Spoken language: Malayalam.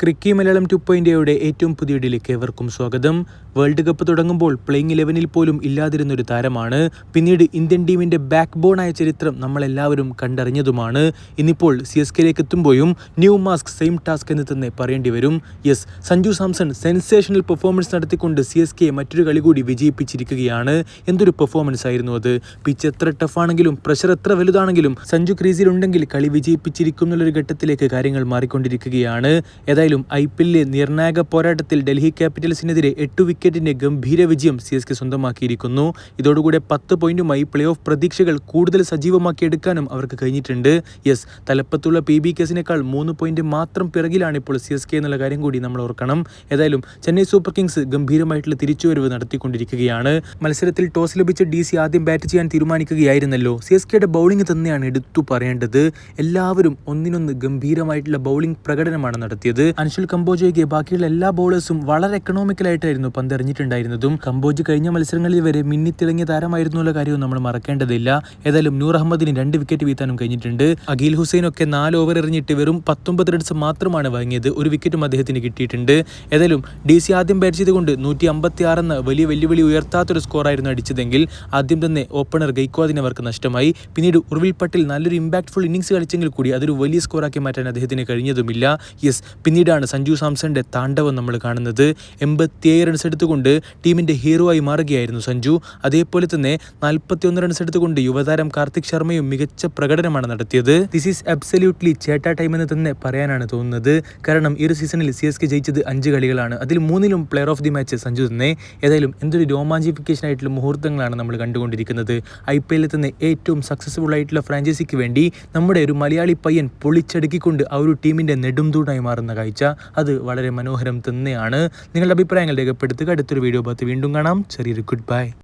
ക്രിക്കി മലയാളം 2.0യുടെ ഏറ്റവും പുതിയ വീഡിയോയിലേക്ക് ഏവർക്കും സ്വാഗതം. വേൾഡ് കപ്പ് തുടങ്ങുമ്പോൾ പ്ലേയിങ് 11-ൽ പോലും ഇല്ലാതിരുന്നൊരു താരമാണ്. പിന്നീട് ഇന്ത്യൻ ടീമിൻ്റെ ബാക്ക് ബോണായ ചരിത്രം നമ്മളെല്ലാവരും കണ്ടറിഞ്ഞതുമാണ്. ഇന്നിപ്പോൾ CSKയിലേക്ക് എത്തുമ്പോഴും ന്യൂ മാസ്ക് സെയിം ടാസ്ക് എന്ന് തന്നെ പറയേണ്ടി വരും. Yes, Sanju Samson sensational performance നടത്തിക്കൊണ്ട് CSKയെ മറ്റൊരു കളി കൂടി വിജയിപ്പിച്ചിരിക്കുകയാണ്. എന്തൊരു പെർഫോമൻസ് ആയിരുന്നു അത്! പിച്ച് എത്ര ടഫാണെങ്കിലും പ്രഷർ എത്ര വലുതാണെങ്കിലും സഞ്ജു ക്രീസിലുണ്ടെങ്കിൽ കളി വിജയിപ്പിച്ചിരിക്കും എന്നുള്ളൊരു ഘട്ടത്തിലേക്ക് കാര്യങ്ങൾ മാറിക്കൊണ്ടിരിക്കുകയാണ്. ഏതായാലും IPL നിർണായക പോരാട്ടത്തിൽ ഡൽഹി ക്യാപിറ്റൽസിനെതിരെ 8 വിക്കറ്റിന്റെ ഗംഭീര വിജയം CSK സ്വന്തമാക്കിയിരിക്കുന്നു. ഇതോടുകൂടെ 10 പോയിന്റുമായി പ്ലേ ഓഫ് പ്രതീക്ഷകൾ കൂടുതൽ സജീവമാക്കിയെടുക്കാനും അവർക്ക് കഴിഞ്ഞിട്ടുണ്ട്. യെസ്, തലപ്പത്തുള്ള PB കേസിനേക്കാൾ 3 പോയിന്റ് മാത്രം പിറകിലാണ് ഇപ്പോൾ CSK എന്നുള്ള കാര്യം കൂടി നമ്മൾ ഓർക്കണം. ഏതായാലും ചെന്നൈ സൂപ്പർ കിങ്സ് ഗംഭീരമായിട്ടുള്ള തിരിച്ചുവരവ് നടത്തിക്കൊണ്ടിരിക്കുകയാണ്. മത്സരത്തിൽ ടോസ് ലഭിച്ച DC ആദ്യം ബാറ്റ് ചെയ്യാൻ തീരുമാനിക്കുകയായിരുന്നല്ലോ. CSKയുടെ ബൗളിംഗ് തന്നെയാണ് എടുത്തു പറയേണ്ടത്. എല്ലാവരും ഒന്നിനൊന്ന് ഗംഭീരമായിട്ടുള്ള ബൗളിംഗ് പ്രകടനമാണ് നടത്തിയത്. അൻഷുൽ കംബോജയ്ക്ക് ബാക്കിയുള്ള എല്ലാ ബൗളേഴ്സും വളരെ എക്കണോമിക്കലായിട്ടായിരുന്നു പന്തെറിഞ്ഞിട്ടുണ്ടായിരുന്നതും. കംബോജ് കഴിഞ്ഞ മത്സരങ്ങളിൽ വരെ മിന്നിത്തിളങ്ങിയ താരമായിരുന്നുള്ള കാര്യവും നമ്മൾ മറക്കേണ്ടതില്ല. ഏതായാലും നൂർ അഹമ്മദിന് 2 വിക്കറ്റ് വീഴ്ത്താനും കഴിഞ്ഞിട്ടുണ്ട്. അഖിൽ ഹുസൈനൊക്കെ 4 ഓവർ എറിഞ്ഞിട്ട് വെറും 19 റൺസ് മാത്രമാണ് വാങ്ങിയത്. ഒരു വിക്കറ്റും അദ്ദേഹത്തിന് കിട്ടിയിട്ടുണ്ട്. ഏതായാലും DC ആദ്യം ബാറ്റ് ചെയ്തുകൊണ്ട് 156 എന്ന വലിയ വെല്ലുവിളി ഉയർത്താത്തൊരു സ്കോറായിരുന്നു അടിച്ചതെങ്കിൽ ആദ്യം തന്നെ ഓപ്പണർ ഗൈക്വാദിനെ അവർക്ക് നഷ്ടമായി. പിന്നീട് ഉർവിൽ പട്ടേൽ നല്ലൊരു ഇമ്പാക്ട്ഫുൾ ഇന്നിംഗ്സ് കളിച്ചെങ്കിൽ കൂടി അതൊരു വലിയ സ്കോറാക്കി മാറ്റാൻ അദ്ദേഹത്തിന് കഴിഞ്ഞതുമില്ല. യെസ്, പിന്നീടാണ് സഞ്ജു സാംസന്റെ താണ്ഡവം നമ്മൾ കാണുന്നത്. 87 റൺസ് എടുത്തുകൊണ്ട് ടീമിന്റെ ഹീറോ ആയി മാറുകയായിരുന്നു സഞ്ജു. അതേപോലെ തന്നെ 41 റൺസ് എടുത്തുകൊണ്ട് യുവതാരം കാർത്തിക് ശർമ്മയും മികച്ച പ്രകടനമാണ് നടത്തിയത്. ദിസ് ഈസ് അബ്സല്യൂട്ട്ലി ചേട്ടാ ടൈം എന്ന് തന്നെ പറയാനാണ് തോന്നുന്നത്. കാരണം ഈ ഒരു സീസണിൽ CSK ജയിച്ചത് 5 കളികളാണ്. അതിൽ 3ലും player of the match Sanju തന്നെ. ഏതായാലും എന്തൊരു രോമാഞ്ചിഫിക്കേഷൻ ആയിട്ടുള്ള മുഹൂർത്തങ്ങളാണ് നമ്മൾ കണ്ടുകൊണ്ടിരിക്കുന്നത്. IPL തന്നെ ഏറ്റവും സക്സസ്ഫുൾ ആയിട്ടുള്ള ഫ്രാഞ്ചൈസിക്ക് വേണ്ടി നമ്മുടെ ഒരു മലയാളി പയ്യൻ പൊളിച്ചടുക്കിക്കൊണ്ട് ആ ഒരു ടീമിന്റെ നെടുംതൂണായി മാറുന്ന കാഴ്ച അത് വളരെ മനോഹരം തന്നെയാണ്. നിങ്ങളുടെ അഭിപ്രായങ്ങൾ രേഖപ്പെടുത്തുക. അടുത്തൊരു വീഡിയോ ഭാഗത്ത് വീണ്ടും കാണാം. ചെറിയൊരു ഗുഡ് ബൈ.